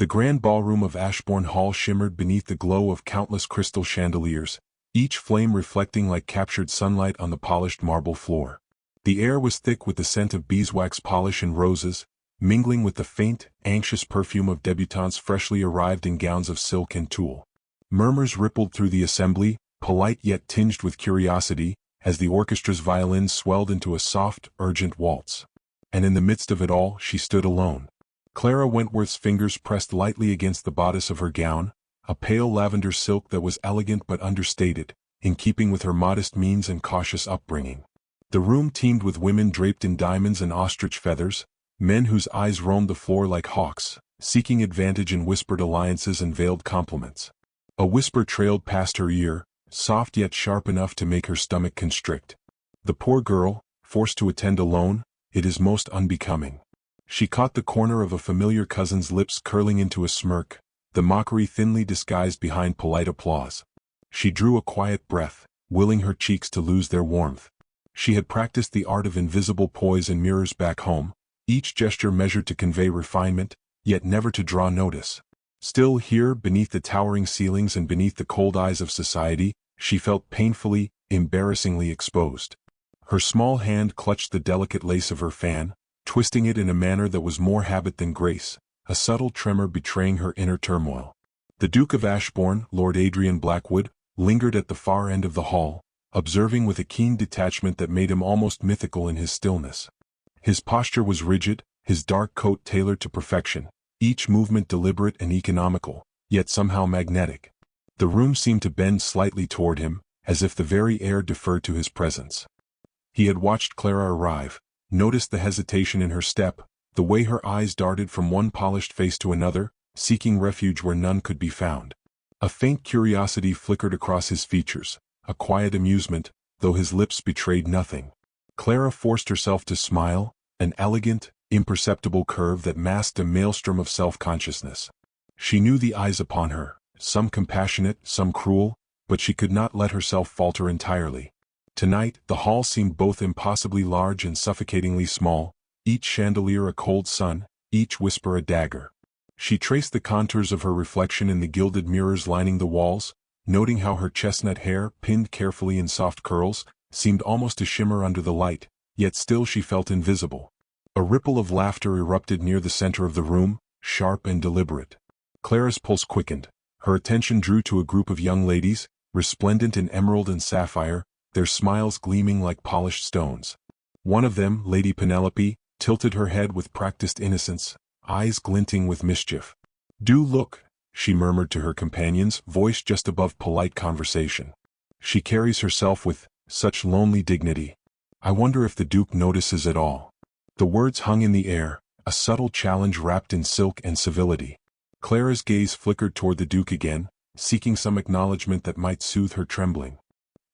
The grand ballroom of Ashbourne Hall shimmered beneath the glow of countless crystal chandeliers, each flame reflecting like captured sunlight on the polished marble floor. The air was thick with the scent of beeswax polish and roses, mingling with the faint, anxious perfume of debutantes freshly arrived in gowns of silk and tulle. Murmurs rippled through the assembly, polite yet tinged with curiosity, as the orchestra's violins swelled into a soft, urgent waltz. And in the midst of it all, she stood alone. Clara Wentworth's fingers pressed lightly against the bodice of her gown, a pale lavender silk that was elegant but understated, in keeping with her modest means and cautious upbringing. The room teemed with women draped in diamonds and ostrich feathers, men whose eyes roamed the floor like hawks, seeking advantage in whispered alliances and veiled compliments. A whisper trailed past her ear, soft yet sharp enough to make her stomach constrict. "The poor girl, forced to attend alone, it is most unbecoming." She caught the corner of a familiar cousin's lips curling into a smirk, the mockery thinly disguised behind polite applause. She drew a quiet breath, willing her cheeks to lose their warmth. She had practiced the art of invisible poise in mirrors back home, each gesture measured to convey refinement, yet never to draw notice. Still here, beneath the towering ceilings and beneath the cold eyes of society, she felt painfully, embarrassingly exposed. Her small hand clutched the delicate lace of her fan, twisting it in a manner that was more habit than grace, a subtle tremor betraying her inner turmoil. The Duke of Ashbourne, Lord Adrian Blackwood, lingered at the far end of the hall, observing with a keen detachment that made him almost mythical in his stillness. His posture was rigid, his dark coat tailored to perfection, each movement deliberate and economical, yet somehow magnetic. The room seemed to bend slightly toward him, as if the very air deferred to his presence. He had watched Clara arrive, noticed the hesitation in her step, the way her eyes darted from one polished face to another, seeking refuge where none could be found. A faint curiosity flickered across his features, a quiet amusement, though his lips betrayed nothing. Clara forced herself to smile, an elegant, imperceptible curve that masked a maelstrom of self-consciousness. She knew the eyes upon her, some compassionate, some cruel, but she could not let herself falter entirely. Tonight, the hall seemed both impossibly large and suffocatingly small, each chandelier a cold sun, each whisper a dagger. She traced the contours of her reflection in the gilded mirrors lining the walls, noting how her chestnut hair, pinned carefully in soft curls, seemed almost to shimmer under the light, yet still she felt invisible. A ripple of laughter erupted near the center of the room, sharp and deliberate. Clara's pulse quickened. Her attention drew to a group of young ladies, resplendent in emerald and sapphire, their smiles gleaming like polished stones. One of them, Lady Penelope, tilted her head with practiced innocence, eyes glinting with mischief. "Do look," she murmured to her companions, voice just above polite conversation. "She carries herself with such lonely dignity. I wonder if the Duke notices at all." The words hung in the air, a subtle challenge wrapped in silk and civility. Clara's gaze flickered toward the Duke again, seeking some acknowledgement that might soothe her trembling.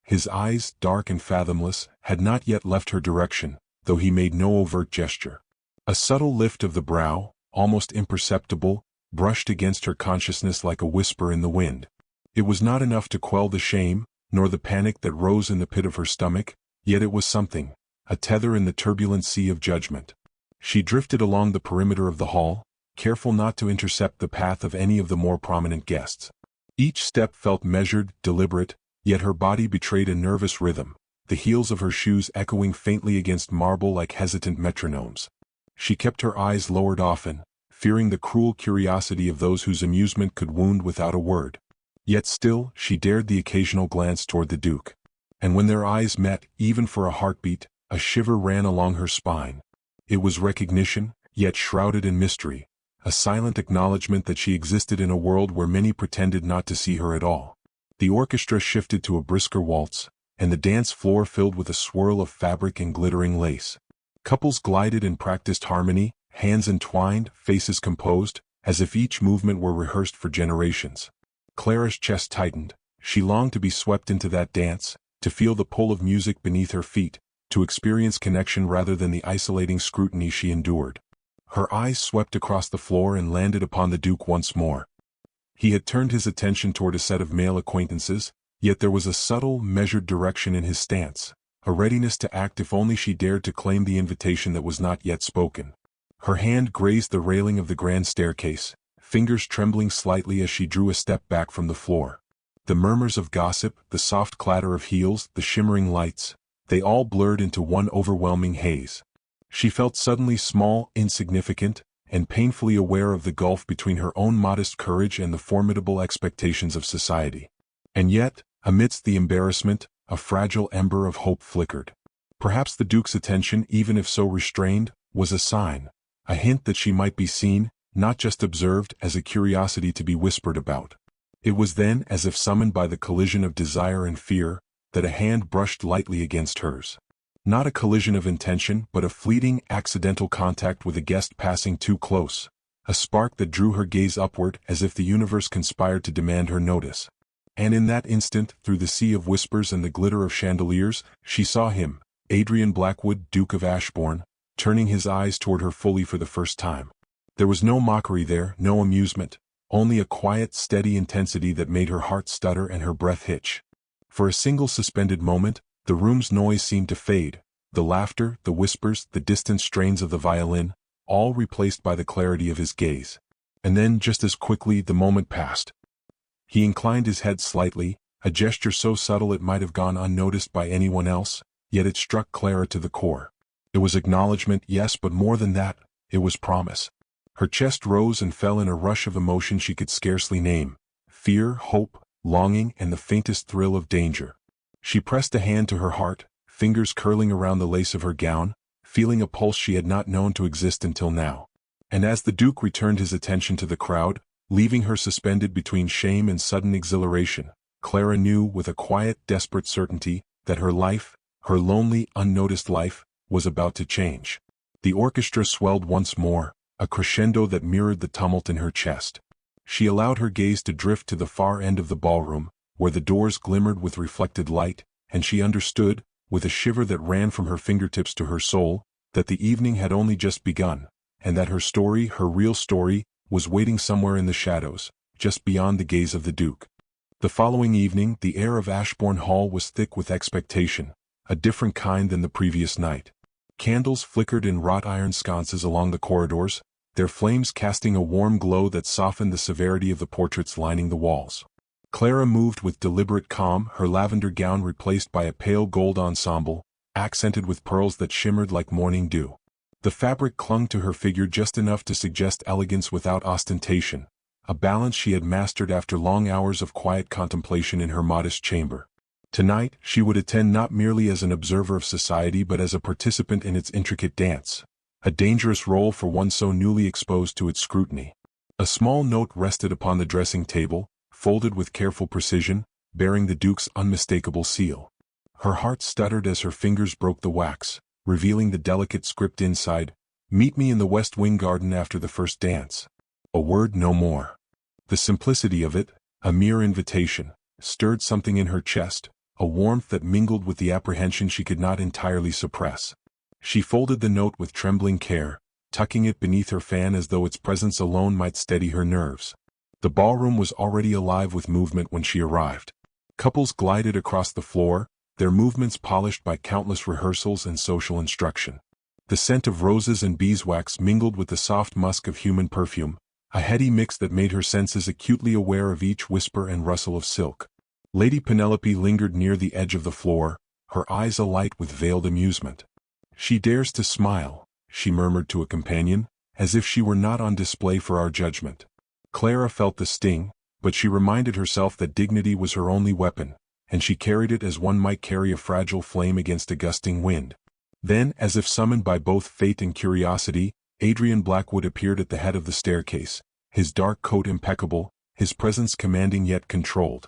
His eyes, dark and fathomless, had not yet left her direction, though he made no overt gesture. A subtle lift of the brow, almost imperceptible, brushed against her consciousness like a whisper in the wind. It was not enough to quell the shame, nor the panic that rose in the pit of her stomach, yet it was something, a tether in the turbulent sea of judgment. She drifted along the perimeter of the hall, careful not to intercept the path of any of the more prominent guests. Each step felt measured, deliberate, yet her body betrayed a nervous rhythm, the heels of her shoes echoing faintly against marble like hesitant metronomes. She kept her eyes lowered often, fearing the cruel curiosity of those whose amusement could wound without a word. Yet still, she dared the occasional glance toward the Duke. And when their eyes met, even for a heartbeat, a shiver ran along her spine. It was recognition, yet shrouded in mystery, a silent acknowledgement that she existed in a world where many pretended not to see her at all. The orchestra shifted to a brisker waltz, and the dance floor filled with a swirl of fabric and glittering lace. Couples glided in practiced harmony, hands entwined, faces composed, as if each movement were rehearsed for generations. Clara's chest tightened. She longed to be swept into that dance, to feel the pull of music beneath her feet, to experience connection rather than the isolating scrutiny she endured. Her eyes swept across the floor and landed upon the Duke once more. He had turned his attention toward a set of male acquaintances, yet there was a subtle, measured direction in his stance, a readiness to act if only she dared to claim the invitation that was not yet spoken. Her hand grazed the railing of the grand staircase, fingers trembling slightly as she drew a step back from the floor. The murmurs of gossip, the soft clatter of heels, the shimmering lights, they all blurred into one overwhelming haze. She felt suddenly small, insignificant, and painfully aware of the gulf between her own modest courage and the formidable expectations of society. And yet, amidst the embarrassment, a fragile ember of hope flickered. Perhaps the Duke's attention, even if so restrained, was a sign, a hint that she might be seen, not just observed, as a curiosity to be whispered about. It was then, as if summoned by the collision of desire and fear, that a hand brushed lightly against hers. Not a collision of intention, but a fleeting, accidental contact with a guest passing too close, a spark that drew her gaze upward as if the universe conspired to demand her notice. And in that instant, through the sea of whispers and the glitter of chandeliers, she saw him, Adrian Blackwood, Duke of Ashbourne, turning his eyes toward her fully for the first time. There was no mockery there, no amusement, only a quiet, steady intensity that made her heart stutter and her breath hitch. For a single suspended moment, the room's noise seemed to fade, the laughter, the whispers, the distant strains of the violin, all replaced by the clarity of his gaze. And then, just as quickly, the moment passed. He inclined his head slightly, a gesture so subtle it might have gone unnoticed by anyone else, yet it struck Clara to the core. It was acknowledgement, yes, but more than that, it was promise. Her chest rose and fell in a rush of emotion she could scarcely name: fear, hope, longing, and the faintest thrill of danger. She pressed a hand to her heart, fingers curling around the lace of her gown, feeling a pulse she had not known to exist until now. And as the Duke returned his attention to the crowd, leaving her suspended between shame and sudden exhilaration, Clara knew with a quiet, desperate certainty that her life, her lonely, unnoticed life, was about to change. The orchestra swelled once more, a crescendo that mirrored the tumult in her chest. She allowed her gaze to drift to the far end of the ballroom, where the doors glimmered with reflected light, and she understood, with a shiver that ran from her fingertips to her soul, that the evening had only just begun, and that her story, her real story, was waiting somewhere in the shadows, just beyond the gaze of the Duke. The following evening, the air of Ashbourne Hall was thick with expectation, a different kind than the previous night. Candles flickered in wrought iron sconces along the corridors, their flames casting a warm glow that softened the severity of the portraits lining the walls. Clara moved with deliberate calm, her lavender gown replaced by a pale gold ensemble, accented with pearls that shimmered like morning dew. The fabric clung to her figure just enough to suggest elegance without ostentation, a balance she had mastered after long hours of quiet contemplation in her modest chamber. Tonight, she would attend not merely as an observer of society but as a participant in its intricate dance, a dangerous role for one so newly exposed to its scrutiny. A small note rested upon the dressing table, folded with careful precision, bearing the Duke's unmistakable seal. Her heart stuttered as her fingers broke the wax, revealing the delicate script inside: "Meet me in the West Wing garden after the first dance." A word, no more. The simplicity of it, a mere invitation, stirred something in her chest, a warmth that mingled with the apprehension she could not entirely suppress. She folded the note with trembling care, tucking it beneath her fan as though its presence alone might steady her nerves. The ballroom was already alive with movement when she arrived. Couples glided across the floor, their movements polished by countless rehearsals and social instruction. The scent of roses and beeswax mingled with the soft musk of human perfume, a heady mix that made her senses acutely aware of each whisper and rustle of silk. Lady Penelope lingered near the edge of the floor, her eyes alight with veiled amusement. "She dares to smile," she murmured to a companion, "as if she were not on display for our judgment." Clara felt the sting, but she reminded herself that dignity was her only weapon, and she carried it as one might carry a fragile flame against a gusting wind. Then, as if summoned by both fate and curiosity, Adrian Blackwood appeared at the head of the staircase, his dark coat impeccable, his presence commanding yet controlled.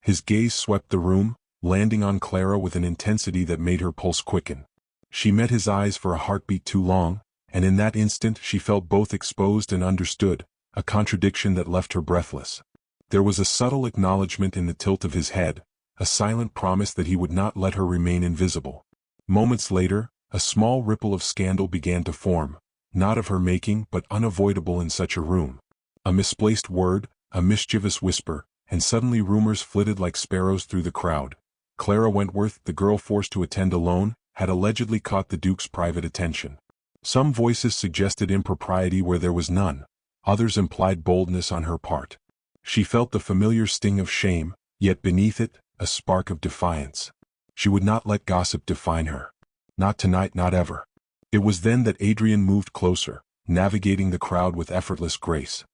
His gaze swept the room, landing on Clara with an intensity that made her pulse quicken. She met his eyes for a heartbeat too long, and in that instant she felt both exposed and understood, a contradiction that left her breathless. There was a subtle acknowledgement in the tilt of his head, a silent promise that he would not let her remain invisible. Moments later, a small ripple of scandal began to form, not of her making but unavoidable in such a room. A misplaced word, a mischievous whisper, and suddenly rumors flitted like sparrows through the crowd. Clara Wentworth, the girl forced to attend alone, had allegedly caught the Duke's private attention. Some voices suggested impropriety where there was none, others implied boldness on her part. She felt the familiar sting of shame, yet beneath it, a spark of defiance. She would not let gossip define her. Not tonight, not ever. It was then that Adrian moved closer, navigating the crowd with effortless grace.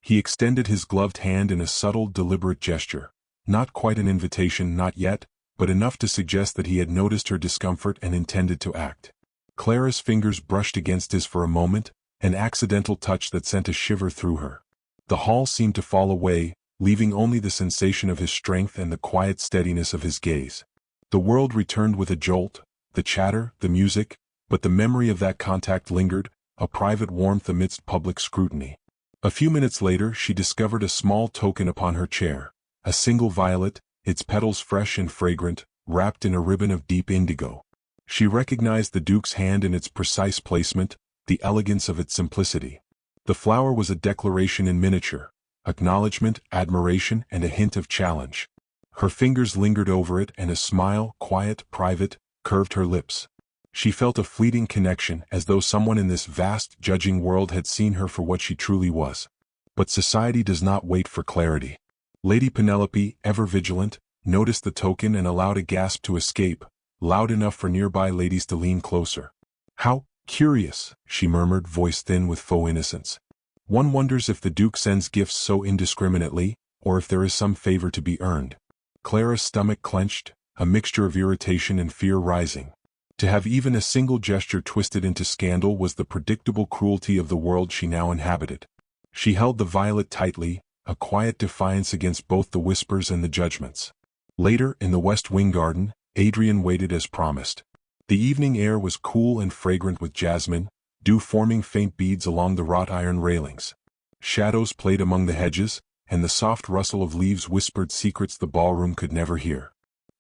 He extended his gloved hand in a subtle, deliberate gesture. Not quite an invitation, not yet, but enough to suggest that he had noticed her discomfort and intended to act. Clara's fingers brushed against his for a moment, an accidental touch that sent a shiver through her. The hall seemed to fall away, leaving only the sensation of his strength and the quiet steadiness of his gaze. The world returned with a jolt, the chatter, the music, but the memory of that contact lingered, a private warmth amidst public scrutiny. A few minutes later she discovered a small token upon her chair, a single violet, its petals fresh and fragrant, wrapped in a ribbon of deep indigo. She recognized the Duke's hand in its precise placement, the elegance of its simplicity. The flower was a declaration in miniature, acknowledgement, admiration, and a hint of challenge. Her fingers lingered over it, and a smile, quiet, private, curved her lips. She felt a fleeting connection, as though someone in this vast, judging world had seen her for what she truly was. But society does not wait for clarity. Lady Penelope, ever vigilant, noticed the token and allowed a gasp to escape, loud enough for nearby ladies to lean closer. "How curious," she murmured, voice thin with faux innocence. "One wonders if the Duke sends gifts so indiscriminately, or if there is some favor to be earned." Clara's stomach clenched, a mixture of irritation and fear rising. To have even a single gesture twisted into scandal was the predictable cruelty of the world she now inhabited. She held the violet tightly, a quiet defiance against both the whispers and the judgments. Later, in the West Wing garden, Adrian waited as promised. The evening air was cool and fragrant with jasmine, dew forming faint beads along the wrought iron railings. Shadows played among the hedges, and the soft rustle of leaves whispered secrets the ballroom could never hear.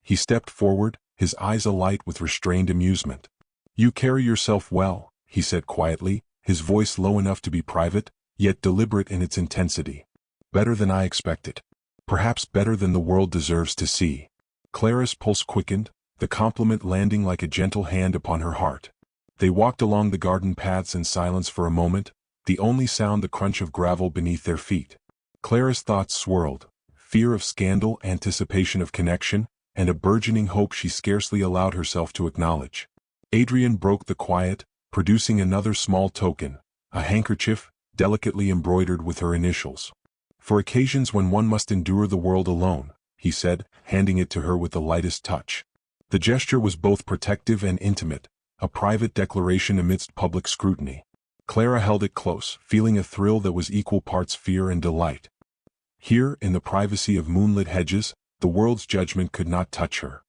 He stepped forward, his eyes alight with restrained amusement. "You carry yourself well," he said quietly, his voice low enough to be private, yet deliberate in its intensity. "Better than I expected. Perhaps better than the world deserves to see." Clara's pulse quickened, the compliment landing like a gentle hand upon her heart. They walked along the garden paths in silence for a moment, the only sound the crunch of gravel beneath their feet. Clara's thoughts swirled, fear of scandal, anticipation of connection, and a burgeoning hope she scarcely allowed herself to acknowledge. Adrian broke the quiet, producing another small token, a handkerchief, delicately embroidered with her initials. "For occasions when one must endure the world alone," he said, handing it to her with the lightest touch. The gesture was both protective and intimate, a private declaration amidst public scrutiny. Clara held it close, feeling a thrill that was equal parts fear and delight. Here, in the privacy of moonlit hedges, the world's judgment could not touch her.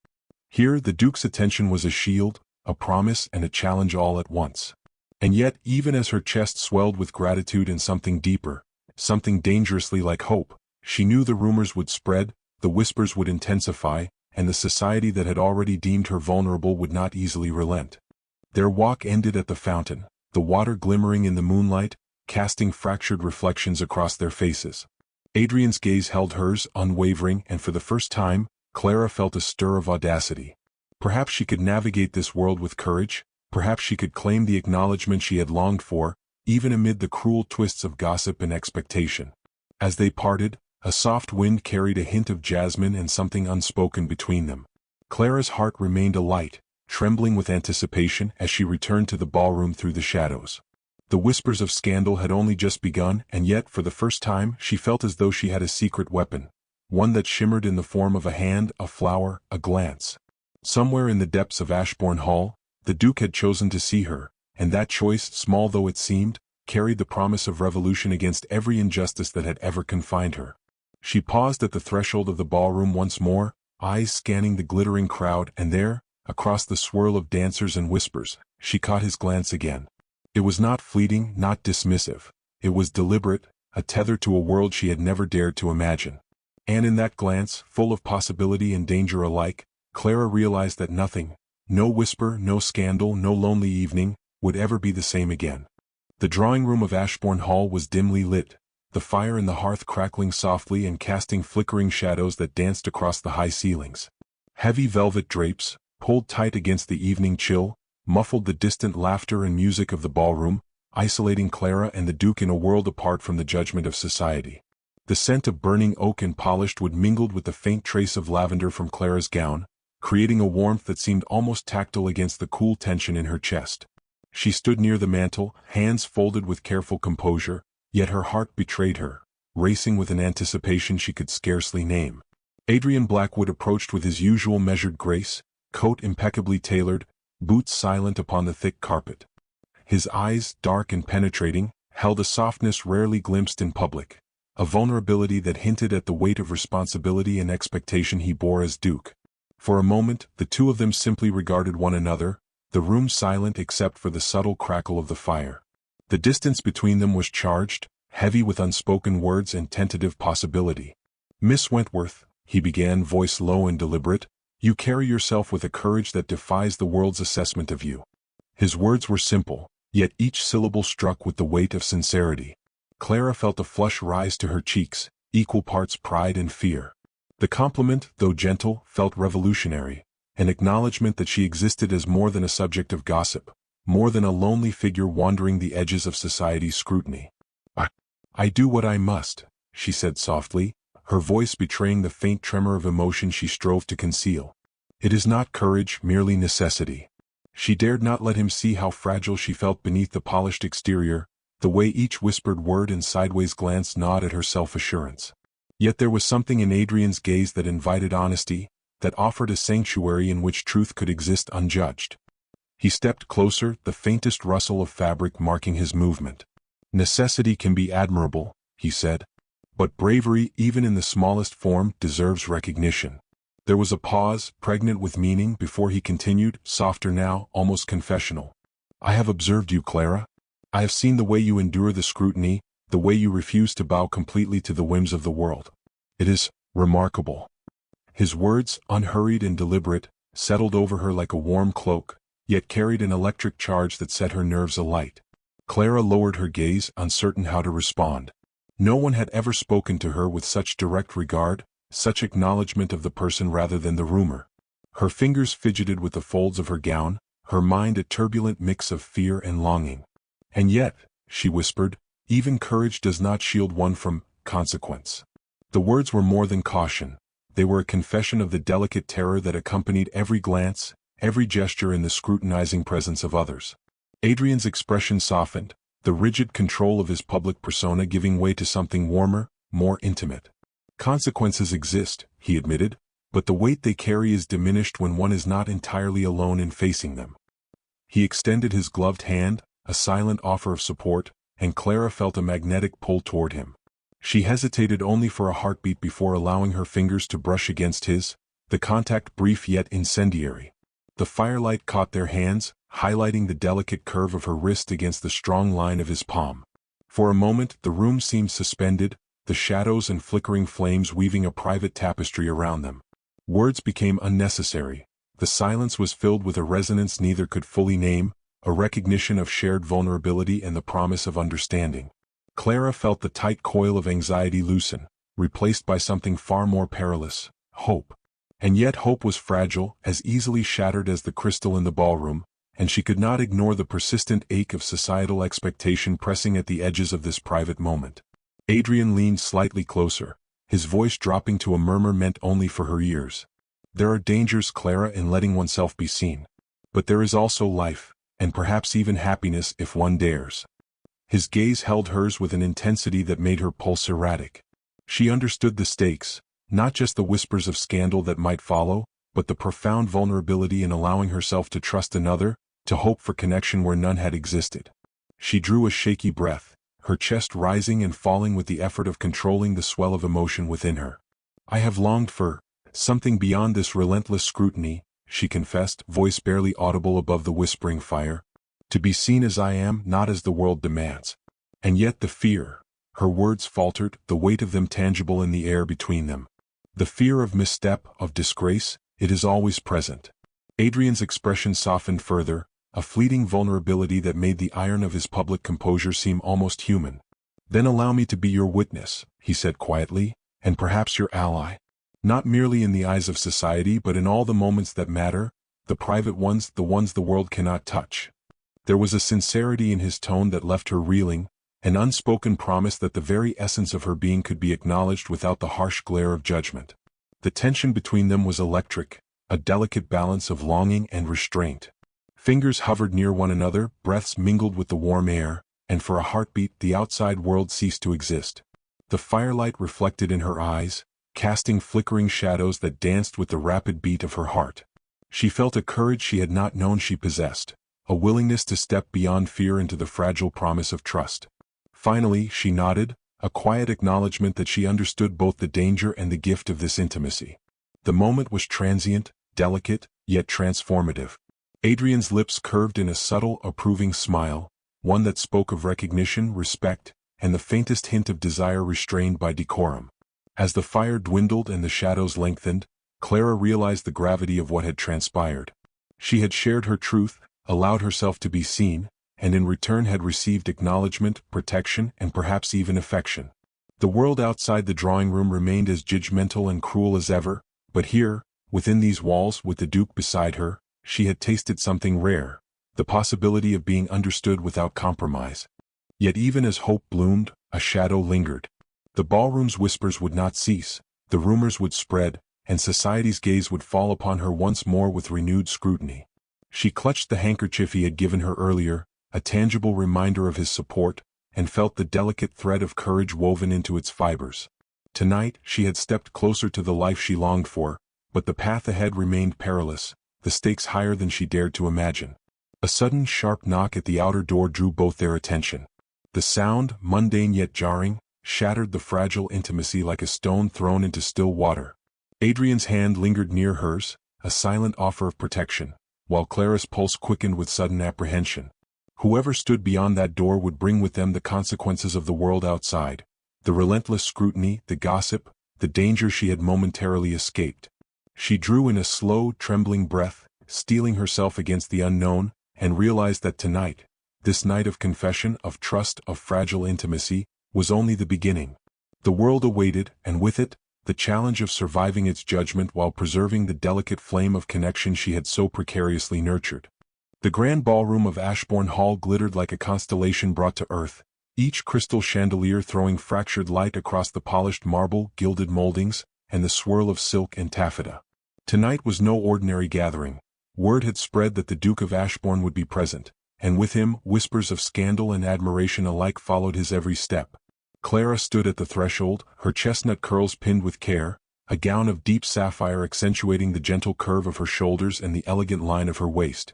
Here the Duke's attention was a shield, a promise, and a challenge all at once. And yet, even as her chest swelled with gratitude and something deeper, something dangerously like hope, she knew the rumors would spread, the whispers would intensify, and the society that had already deemed her vulnerable would not easily relent. Their walk ended at the fountain, the water glimmering in the moonlight, casting fractured reflections across their faces. Adrian's gaze held hers, unwavering, and for the first time, Clara felt a stir of audacity. Perhaps she could navigate this world with courage, perhaps she could claim the acknowledgement she had longed for, even amid the cruel twists of gossip and expectation. As they parted, a soft wind carried a hint of jasmine and something unspoken between them. Clara's heart remained alight, trembling with anticipation as she returned to the ballroom through the shadows. The whispers of scandal had only just begun, and yet, for the first time, she felt as though she had a secret weapon, one that shimmered in the form of a hand, a flower, a glance. Somewhere in the depths of Ashbourne Hall, the Duke had chosen to see her, and that choice, small though it seemed, carried the promise of revolution against every injustice that had ever confined her. She paused at the threshold of the ballroom once more, eyes scanning the glittering crowd, and there, across the swirl of dancers and whispers, she caught his glance again. It was not fleeting, not dismissive. It was deliberate, a tether to a world she had never dared to imagine. And in that glance, full of possibility and danger alike, Clara realized that nothing, no whisper, no scandal, no lonely evening, would ever be the same again. The drawing room of Ashbourne Hall was dimly lit, the fire in the hearth crackling softly and casting flickering shadows that danced across the high ceilings. Heavy velvet drapes, pulled tight against the evening chill, muffled the distant laughter and music of the ballroom, isolating Clara and the Duke in a world apart from the judgment of society. The scent of burning oak and polished wood mingled with the faint trace of lavender from Clara's gown, creating a warmth that seemed almost tactile against the cool tension in her chest. She stood near the mantel, hands folded with careful composure, yet her heart betrayed her, racing with an anticipation she could scarcely name. Adrian Blackwood approached with his usual measured grace, coat impeccably tailored, boots silent upon the thick carpet. His eyes, dark and penetrating, held a softness rarely glimpsed in public, a vulnerability that hinted at the weight of responsibility and expectation he bore as Duke. For a moment, the two of them simply regarded one another, the room silent except for the subtle crackle of the fire. The distance between them was charged, heavy with unspoken words and tentative possibility. "Miss Wentworth," he began, voice low and deliberate, "you carry yourself with a courage that defies the world's assessment of you." His words were simple, yet each syllable struck with the weight of sincerity. Clara felt a flush rise to her cheeks, equal parts pride and fear. The compliment, though gentle, felt revolutionary, an acknowledgment that she existed as more than a subject of gossip, more than a lonely figure wandering the edges of society's scrutiny. I do what I must," she said softly, her voice betraying the faint tremor of emotion she strove to conceal. "It is not courage, merely necessity." She dared not let him see how fragile she felt beneath the polished exterior, the way each whispered word and sideways glance gnawed at her self-assurance. Yet there was something in Adrian's gaze that invited honesty, that offered a sanctuary in which truth could exist unjudged. He stepped closer, the faintest rustle of fabric marking his movement. "Necessity can be admirable," he said. "But bravery, even in the smallest form, deserves recognition." There was a pause, pregnant with meaning, before he continued, softer now, almost confessional. "I have observed you, Clara. I have seen the way you endure the scrutiny, the way you refuse to bow completely to the whims of the world. It is remarkable." His words, unhurried and deliberate, settled over her like a warm cloak, yet carried an electric charge that set her nerves alight. Clara lowered her gaze, uncertain how to respond. No one had ever spoken to her with such direct regard, such acknowledgment of the person rather than the rumor. Her fingers fidgeted with the folds of her gown, her mind a turbulent mix of fear and longing. "And yet," she whispered, "even courage does not shield one from consequence." The words were more than caution. They were a confession of the delicate terror that accompanied every glance, every gesture in the scrutinizing presence of others. Adrian's expression softened, the rigid control of his public persona giving way to something warmer, more intimate. "Consequences exist," he admitted, "but the weight they carry is diminished when one is not entirely alone in facing them." He extended his gloved hand, a silent offer of support, and Clara felt a magnetic pull toward him. She hesitated only for a heartbeat before allowing her fingers to brush against his, the contact brief yet incendiary. The firelight caught their hands, highlighting the delicate curve of her wrist against the strong line of his palm. For a moment the room seemed suspended, the shadows and flickering flames weaving a private tapestry around them. Words became unnecessary. The silence was filled with a resonance neither could fully name, a recognition of shared vulnerability and the promise of understanding. Clara felt the tight coil of anxiety loosen, replaced by something far more perilous, hope. And yet hope was fragile, as easily shattered as the crystal in the ballroom, and she could not ignore the persistent ache of societal expectation pressing at the edges of this private moment. Adrian leaned slightly closer, his voice dropping to a murmur meant only for her ears. "There are dangers, Clara, in letting oneself be seen. But there is also life, and perhaps even happiness if one dares." His gaze held hers with an intensity that made her pulse erratic. She understood the stakes, not just the whispers of scandal that might follow, but the profound vulnerability in allowing herself to trust another, to hope for connection where none had existed. She drew a shaky breath, her chest rising and falling with the effort of controlling the swell of emotion within her. "I have longed for something beyond this relentless scrutiny," she confessed, voice barely audible above the whispering fire. "To be seen as I am, not as the world demands." And yet the fear, her words faltered, the weight of them tangible in the air between them. The fear of misstep, of disgrace, it is always present. Adrian's expression softened further, a fleeting vulnerability that made the iron of his public composure seem almost human. "Then allow me to be your witness," he said quietly, "and perhaps your ally. Not merely in the eyes of society but in all the moments that matter, the private ones, the ones the world cannot touch." There was a sincerity in his tone that left her reeling, an unspoken promise that the very essence of her being could be acknowledged without the harsh glare of judgment. The tension between them was electric, a delicate balance of longing and restraint. Fingers hovered near one another, breaths mingled with the warm air, and for a heartbeat the outside world ceased to exist. The firelight reflected in her eyes, casting flickering shadows that danced with the rapid beat of her heart. She felt a courage she had not known she possessed, a willingness to step beyond fear into the fragile promise of trust. Finally, she nodded, a quiet acknowledgement that she understood both the danger and the gift of this intimacy. The moment was transient, delicate, yet transformative. Adrian's lips curved in a subtle, approving smile, one that spoke of recognition, respect, and the faintest hint of desire restrained by decorum. As the fire dwindled and the shadows lengthened, Clara realized the gravity of what had transpired. She had shared her truth, allowed herself to be seen, and in return had received acknowledgement, protection, and perhaps even affection. The world outside the drawing room remained as judgmental and cruel as ever, but here, within these walls, with the Duke beside her, she had tasted something rare, the possibility of being understood without compromise. Yet even as hope bloomed, a shadow lingered. The ballroom's whispers would not cease, the rumors would spread, and society's gaze would fall upon her once more with renewed scrutiny. She clutched the handkerchief he had given her earlier, a tangible reminder of his support, and felt the delicate thread of courage woven into its fibers. Tonight, she had stepped closer to the life she longed for, but the path ahead remained perilous, the stakes higher than she dared to imagine. A sudden sharp knock at the outer door drew both their attention. The sound, mundane yet jarring, shattered the fragile intimacy like a stone thrown into still water. Adrian's hand lingered near hers, a silent offer of protection, while Clara's pulse quickened with sudden apprehension. Whoever stood beyond that door would bring with them the consequences of the world outside, the relentless scrutiny, the gossip, the danger she had momentarily escaped. She drew in a slow, trembling breath, steeling herself against the unknown, and realized that tonight, this night of confession, of trust, of fragile intimacy, was only the beginning. The world awaited, and with it, the challenge of surviving its judgment while preserving the delicate flame of connection she had so precariously nurtured. The grand ballroom of Ashbourne Hall glittered like a constellation brought to earth, each crystal chandelier throwing fractured light across the polished marble, gilded moldings, and the swirl of silk and taffeta. Tonight was no ordinary gathering. Word had spread that the Duke of Ashbourne would be present, and with him, whispers of scandal and admiration alike followed his every step. Clara stood at the threshold, her chestnut curls pinned with care, a gown of deep sapphire accentuating the gentle curve of her shoulders and the elegant line of her waist.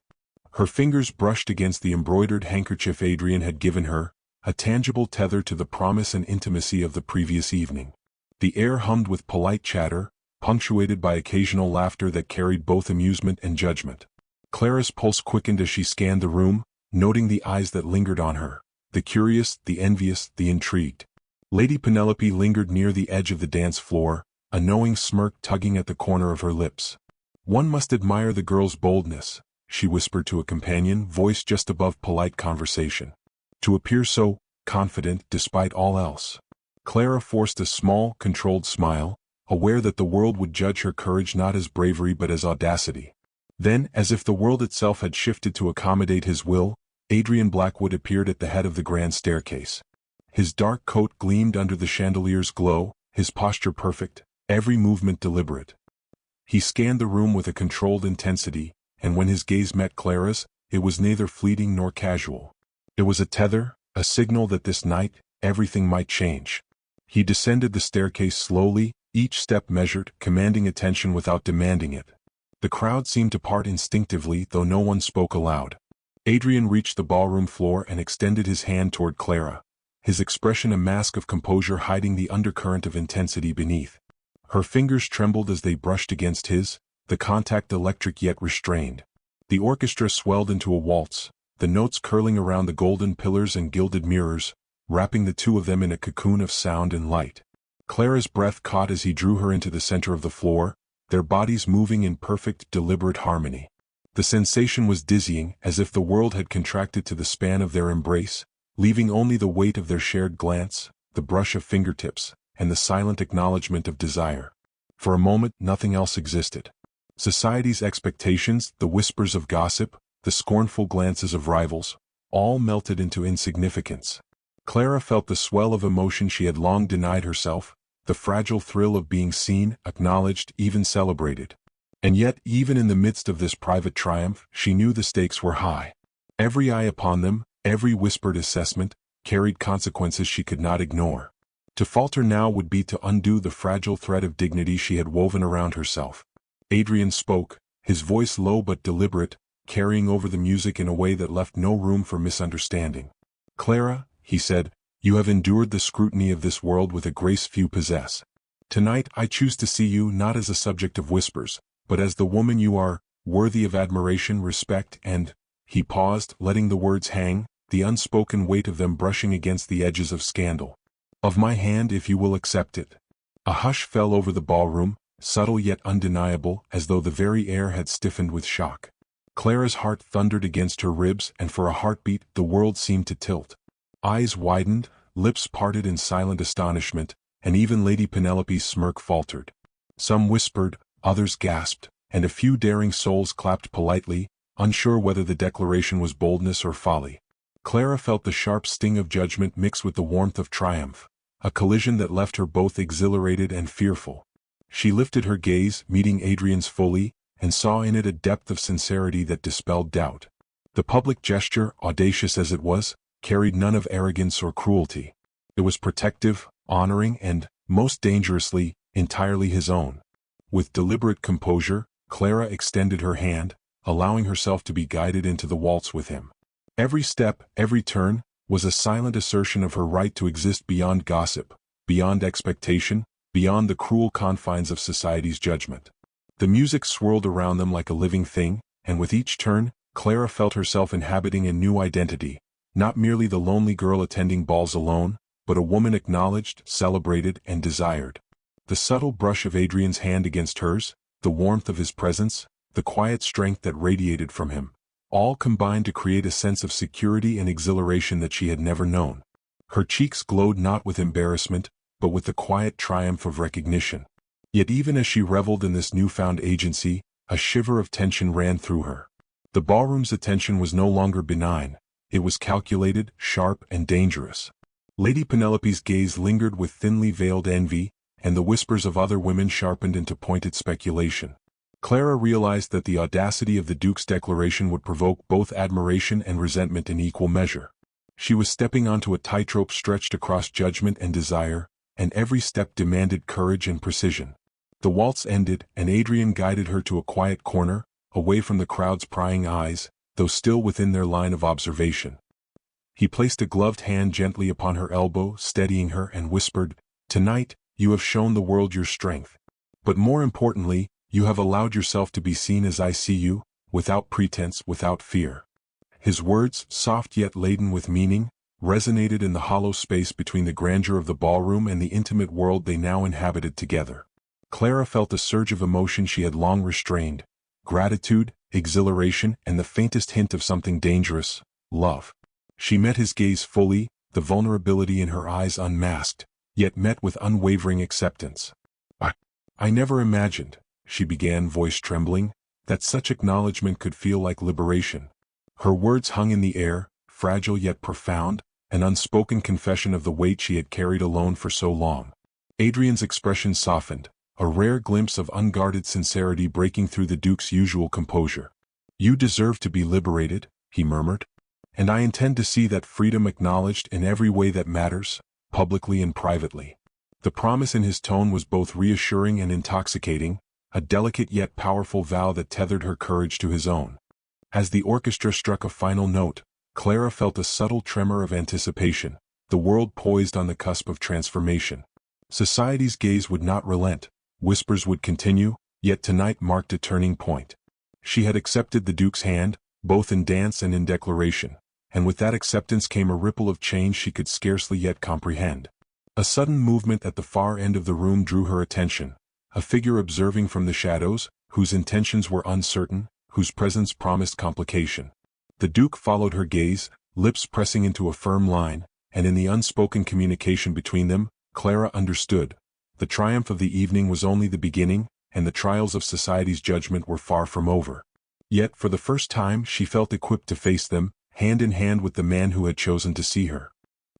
Her fingers brushed against the embroidered handkerchief Adrian had given her, a tangible tether to the promise and intimacy of the previous evening. The air hummed with polite chatter, punctuated by occasional laughter that carried both amusement and judgment. Clara's pulse quickened as she scanned the room, noting the eyes that lingered on her, the curious, the envious, the intrigued. Lady Penelope lingered near the edge of the dance floor, a knowing smirk tugging at the corner of her lips. "One must admire the girl's boldness," she whispered to a companion, voice just above polite conversation. "To appear so confident despite all else." Clara forced a small, controlled smile, aware that the world would judge her courage not as bravery but as audacity. Then, as if the world itself had shifted to accommodate his will, Adrian Blackwood appeared at the head of the grand staircase. His dark coat gleamed under the chandelier's glow, his posture perfect, every movement deliberate. He scanned the room with a controlled intensity, and when his gaze met Clara's, it was neither fleeting nor casual. It was a tether, a signal that this night, everything might change. He descended the staircase slowly, each step measured, commanding attention without demanding it. The crowd seemed to part instinctively, though no one spoke aloud. Adrian reached the ballroom floor and extended his hand toward Clara, his expression a mask of composure hiding the undercurrent of intensity beneath. Her fingers trembled as they brushed against his, the contact electric yet restrained. The orchestra swelled into a waltz, the notes curling around the golden pillars and gilded mirrors, wrapping the two of them in a cocoon of sound and light. Clara's breath caught as he drew her into the center of the floor, their bodies moving in perfect, deliberate harmony. The sensation was dizzying, as if the world had contracted to the span of their embrace, leaving only the weight of their shared glance, the brush of fingertips, and the silent acknowledgement of desire. For a moment, nothing else existed. Society's expectations, the whispers of gossip, the scornful glances of rivals, all melted into insignificance. Clara felt the swell of emotion she had long denied herself, the fragile thrill of being seen, acknowledged, even celebrated. And yet, even in the midst of this private triumph, she knew the stakes were high. Every eye upon them, every whispered assessment, carried consequences she could not ignore. To falter now would be to undo the fragile thread of dignity she had woven around herself. Adrian spoke, his voice low but deliberate, carrying over the music in a way that left no room for misunderstanding. "Clara," he said, "you have endured the scrutiny of this world with a grace few possess. Tonight I choose to see you not as a subject of whispers, but as the woman you are, worthy of admiration, respect, and—" He paused, letting the words hang, the unspoken weight of them brushing against the edges of scandal. "Of my hand if you will accept it." A hush fell over the ballroom, subtle yet undeniable, as though the very air had stiffened with shock. Clara's heart thundered against her ribs, and for a heartbeat the world seemed to tilt. Eyes widened, lips parted in silent astonishment, and even Lady Penelope's smirk faltered. Some whispered, others gasped, and a few daring souls clapped politely, unsure whether the declaration was boldness or folly. Clara felt the sharp sting of judgment mix with the warmth of triumph, a collision that left her both exhilarated and fearful. She lifted her gaze, meeting Adrian's fully, and saw in it a depth of sincerity that dispelled doubt. The public gesture, audacious as it was, carried none of arrogance or cruelty. It was protective, honoring, and, most dangerously, entirely his own. With deliberate composure, Clara extended her hand, allowing herself to be guided into the waltz with him. Every step, every turn, was a silent assertion of her right to exist beyond gossip, beyond expectation, beyond the cruel confines of society's judgment. The music swirled around them like a living thing, and with each turn, Clara felt herself inhabiting a new identity, not merely the lonely girl attending balls alone, but a woman acknowledged, celebrated, and desired. The subtle brush of Adrian's hand against hers, the warmth of his presence, the quiet strength that radiated from him, all combined to create a sense of security and exhilaration that she had never known. Her cheeks glowed not with embarrassment, but with the quiet triumph of recognition. Yet even as she reveled in this newfound agency, a shiver of tension ran through her. The ballroom's attention was no longer benign, it was calculated, sharp, and dangerous. Lady Penelope's gaze lingered with thinly veiled envy, and the whispers of other women sharpened into pointed speculation. Clara realized that the audacity of the Duke's declaration would provoke both admiration and resentment in equal measure. She was stepping onto a tightrope stretched across judgment and desire, and every step demanded courage and precision. The waltz ended, and Adrian guided her to a quiet corner, away from the crowd's prying eyes, though still within their line of observation. He placed a gloved hand gently upon her elbow, steadying her, and whispered, "Tonight, you have shown the world your strength. But more importantly, you have allowed yourself to be seen as I see you, without pretense, without fear." His words, soft yet laden with meaning, resonated in the hollow space between the grandeur of the ballroom and the intimate world they now inhabited together. Clara felt a surge of emotion she had long restrained: gratitude, exhilaration, and the faintest hint of something dangerous, love. She met his gaze fully, the vulnerability in her eyes unmasked, yet met with unwavering acceptance. I never imagined," she began, voice trembling, "that such acknowledgement could feel like liberation." Her words hung in the air, fragile yet profound, an unspoken confession of the weight she had carried alone for so long. Adrian's expression softened, a rare glimpse of unguarded sincerity breaking through the Duke's usual composure. "You deserve to be liberated," he murmured. "And I intend to see that freedom acknowledged in every way that matters, publicly and privately." The promise in his tone was both reassuring and intoxicating, a delicate yet powerful vow that tethered her courage to his own. As the orchestra struck a final note, Clara felt a subtle tremor of anticipation, the world poised on the cusp of transformation. Society's gaze would not relent, whispers would continue, yet tonight marked a turning point. She had accepted the Duke's hand, both in dance and in declaration, and with that acceptance came a ripple of change she could scarcely yet comprehend. A sudden movement at the far end of the room drew her attention, a figure observing from the shadows, whose intentions were uncertain, whose presence promised complication. The Duke followed her gaze, lips pressing into a firm line, and in the unspoken communication between them, Clara understood. The triumph of the evening was only the beginning, and the trials of society's judgment were far from over. Yet for the first time she felt equipped to face them, hand in hand with the man who had chosen to see her.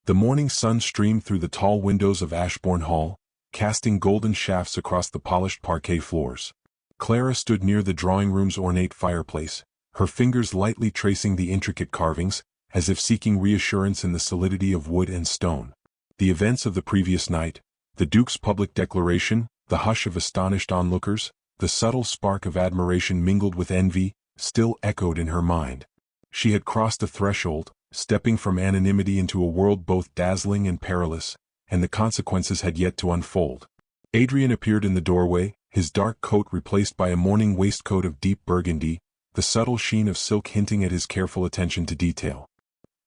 The morning sun streamed through the tall windows of Ashbourne Hall, casting golden shafts across the polished parquet floors. Clara stood near the drawing-room's ornate fireplace, her fingers lightly tracing the intricate carvings, as if seeking reassurance in the solidity of wood and stone. The events of the previous night, the Duke's public declaration, the hush of astonished onlookers, the subtle spark of admiration mingled with envy, still echoed in her mind. She had crossed a threshold, stepping from anonymity into a world both dazzling and perilous, and the consequences had yet to unfold. Adrian appeared in the doorway, his dark coat replaced by a morning waistcoat of deep burgundy, the subtle sheen of silk hinting at his careful attention to detail.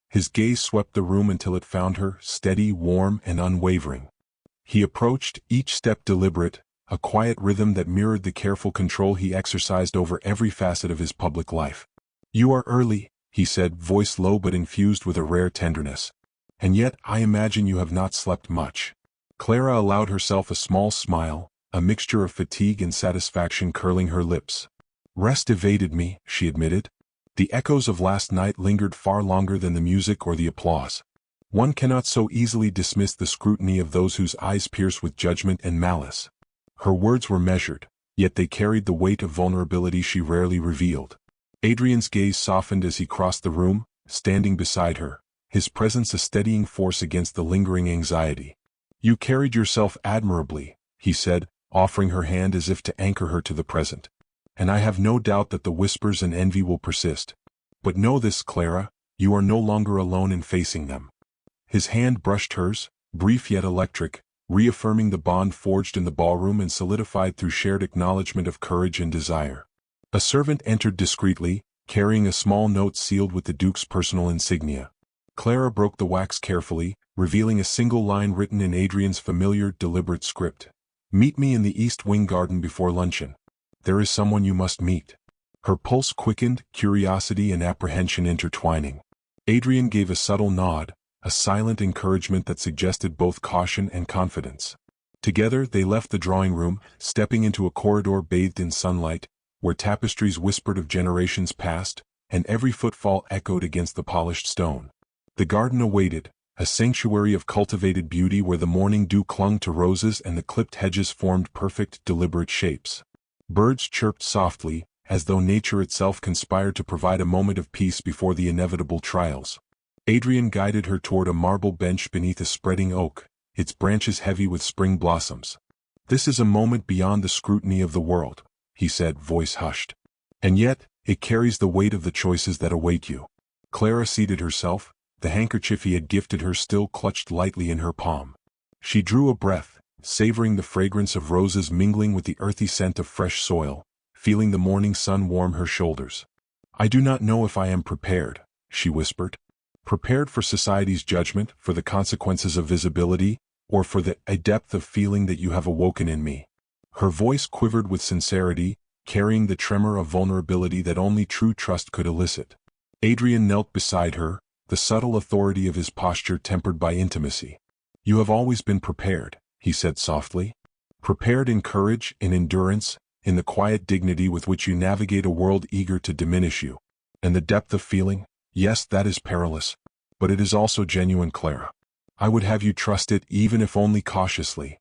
His gaze swept the room until it found her, steady, warm, and unwavering. He approached, each step deliberate, a quiet rhythm that mirrored the careful control he exercised over every facet of his public life. "You are early," he said, voice low but infused with a rare tenderness. "And yet I imagine you have not slept much." Clara allowed herself a small smile, a mixture of fatigue and satisfaction curling her lips. "Rest evaded me," she admitted. "The echoes of last night lingered far longer than the music or the applause. One cannot so easily dismiss the scrutiny of those whose eyes pierce with judgment and malice." Her words were measured, yet they carried the weight of vulnerability she rarely revealed. Adrian's gaze softened as he crossed the room, standing beside her, his presence a steadying force against the lingering anxiety. "You carried yourself admirably," he said, offering her hand as if to anchor her to the present. "And I have no doubt that the whispers and envy will persist. But know this, Clara, you are no longer alone in facing them." His hand brushed hers, brief yet electric, reaffirming the bond forged in the ballroom and solidified through shared acknowledgement of courage and desire. A servant entered discreetly, carrying a small note sealed with the Duke's personal insignia. Clara broke the wax carefully, revealing a single line written in Adrian's familiar, deliberate script. "Meet me in the East Wing garden before luncheon. There is someone you must meet." Her pulse quickened, curiosity and apprehension intertwining. Adrian gave a subtle nod, a silent encouragement that suggested both caution and confidence. Together they left the drawing room, stepping into a corridor bathed in sunlight, where tapestries whispered of generations past, and every footfall echoed against the polished stone. The garden awaited, a sanctuary of cultivated beauty where the morning dew clung to roses and the clipped hedges formed perfect, deliberate shapes. Birds chirped softly, as though nature itself conspired to provide a moment of peace before the inevitable trials. Adrian guided her toward a marble bench beneath a spreading oak, its branches heavy with spring blossoms. "This is a moment beyond the scrutiny of the world," he said, voice hushed. "And yet, it carries the weight of the choices that await you." Clara seated herself, the handkerchief he had gifted her still clutched lightly in her palm. She drew a breath, savoring the fragrance of roses mingling with the earthy scent of fresh soil, feeling the morning sun warm her shoulders. "I do not know if I am prepared," she whispered. "Prepared for society's judgment, for the consequences of visibility, or for a depth of feeling that you have awoken in me." Her voice quivered with sincerity, carrying the tremor of vulnerability that only true trust could elicit. Adrian knelt beside her, the subtle authority of his posture tempered by intimacy. "You have always been prepared," he said softly. "Prepared in courage, in endurance, in the quiet dignity with which you navigate a world eager to diminish you. And the depth of feeling, yes, that is perilous, but it is also genuine, Clara. I would have you trust it even if only cautiously."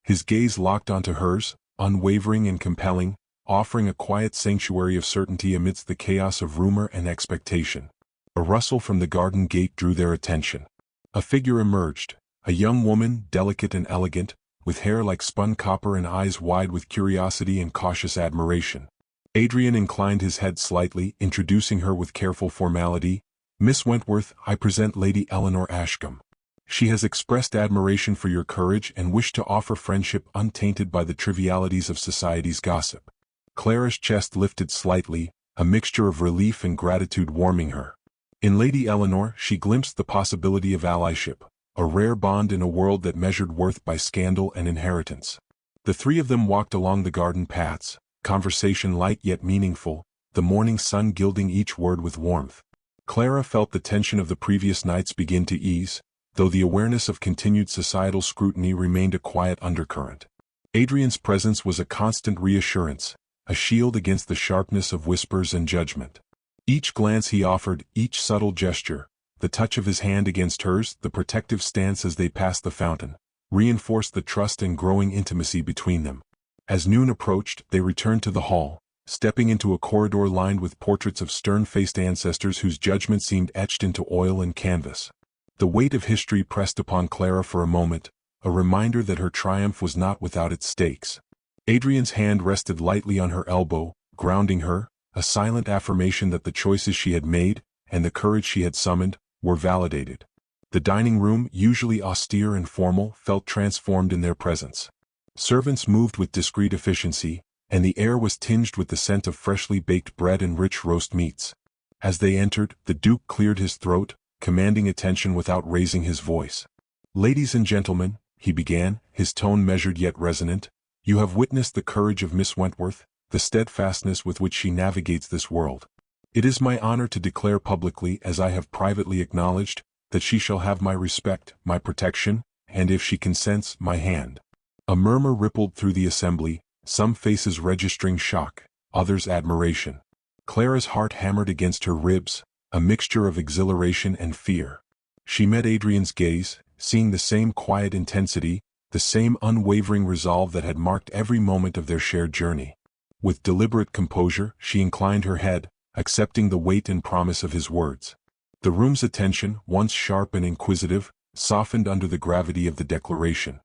His gaze locked onto hers, unwavering and compelling, offering a quiet sanctuary of certainty amidst the chaos of rumor and expectation. A rustle from the garden gate drew their attention. A figure emerged, a young woman, delicate and elegant, with hair like spun copper and eyes wide with curiosity and cautious admiration. Adrian inclined his head slightly, introducing her with careful formality. "Miss Wentworth, I present Lady Eleanor Ashcombe. She has expressed admiration for your courage and wished to offer friendship untainted by the trivialities of society's gossip." Clara's chest lifted slightly, a mixture of relief and gratitude warming her. In Lady Eleanor she glimpsed the possibility of allyship, a rare bond in a world that measured worth by scandal and inheritance. The three of them walked along the garden paths, conversation light yet meaningful, the morning sun gilding each word with warmth. Clara felt the tension of the previous nights begin to ease, though the awareness of continued societal scrutiny remained a quiet undercurrent. Adrian's presence was a constant reassurance, a shield against the sharpness of whispers and judgment. Each glance he offered, each subtle gesture, the touch of his hand against hers, the protective stance as they passed the fountain, reinforced the trust and growing intimacy between them. As noon approached, they returned to the hall, stepping into a corridor lined with portraits of stern-faced ancestors whose judgment seemed etched into oil and canvas. The weight of history pressed upon Clara for a moment, a reminder that her triumph was not without its stakes. Adrian's hand rested lightly on her elbow, grounding her, a silent affirmation that the choices she had made, and the courage she had summoned, were validated. The dining room, usually austere and formal, felt transformed in their presence. Servants moved with discreet efficiency, and the air was tinged with the scent of freshly baked bread and rich roast meats. As they entered, the Duke cleared his throat, commanding attention without raising his voice. "Ladies and gentlemen," he began, his tone measured yet resonant, "you have witnessed the courage of Miss Wentworth, the steadfastness with which she navigates this world. It is my honor to declare publicly, as I have privately acknowledged, that she shall have my respect, my protection, and if she consents, my hand." A murmur rippled through the assembly, some faces registering shock, others admiration. Clara's heart hammered against her ribs, a mixture of exhilaration and fear. She met Adrian's gaze, seeing the same quiet intensity, the same unwavering resolve that had marked every moment of their shared journey. With deliberate composure, she inclined her head, accepting the weight and promise of his words. The room's attention, once sharp and inquisitive, softened under the gravity of the declaration.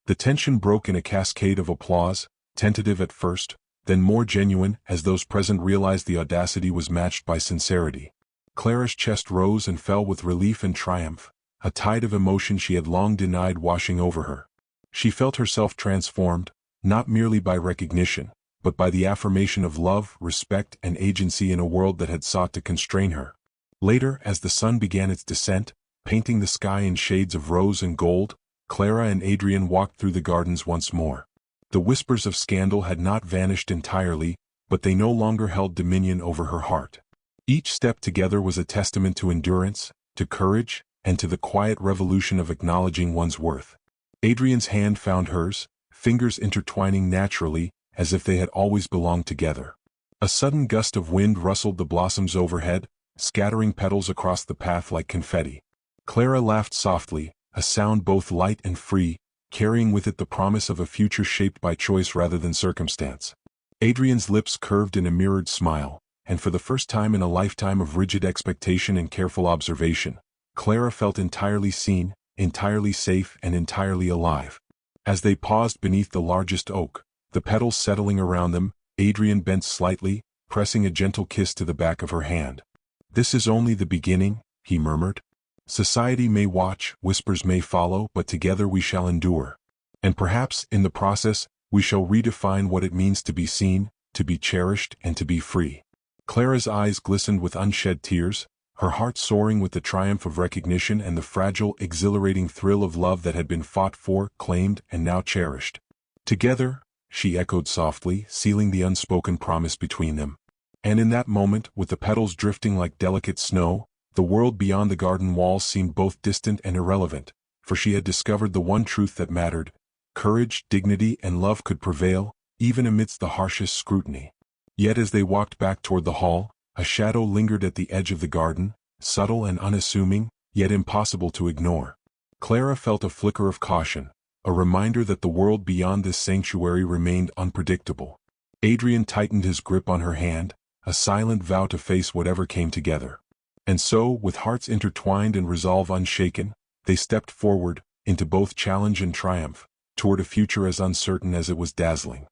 The tension broke in a cascade of applause, tentative at first, then more genuine as those present realized the audacity was matched by sincerity. Clara's chest rose and fell with relief and triumph, a tide of emotion she had long denied washing over her. She felt herself transformed, not merely by recognition, but by the affirmation of love, respect, and agency in a world that had sought to constrain her. Later, as the sun began its descent, painting the sky in shades of rose and gold, Clara and Adrian walked through the gardens once more. The whispers of scandal had not vanished entirely, but they no longer held dominion over her heart. Each step together was a testament to endurance, to courage, and to the quiet revolution of acknowledging one's worth. Adrian's hand found hers, fingers intertwining naturally, as if they had always belonged together. A sudden gust of wind rustled the blossoms overhead, scattering petals across the path like confetti. Clara laughed softly, a sound both light and free, carrying with it the promise of a future shaped by choice rather than circumstance. Adrian's lips curved in a mirrored smile, and for the first time in a lifetime of rigid expectation and careful observation, Clara felt entirely seen, entirely safe, and entirely alive. As they paused beneath the largest oak, the petals settling around them, Adrian bent slightly, pressing a gentle kiss to the back of her hand. "This is only the beginning," he murmured. "Society may watch, whispers may follow, but together we shall endure. And perhaps, in the process, we shall redefine what it means to be seen, to be cherished, and to be free." Clara's eyes glistened with unshed tears, her heart soaring with the triumph of recognition and the fragile, exhilarating thrill of love that had been fought for, claimed, and now cherished. "Together," she echoed softly, sealing the unspoken promise between them. And in that moment, with the petals drifting like delicate snow, the world beyond the garden walls seemed both distant and irrelevant, for she had discovered the one truth that mattered: courage, dignity, and love could prevail, even amidst the harshest scrutiny. Yet as they walked back toward the hall, a shadow lingered at the edge of the garden, subtle and unassuming, yet impossible to ignore. Clara felt a flicker of caution, a reminder that the world beyond this sanctuary remained unpredictable. Adrian tightened his grip on her hand, a silent vow to face whatever came together. And so, with hearts intertwined and resolve unshaken, they stepped forward, into both challenge and triumph, toward a future as uncertain as it was dazzling.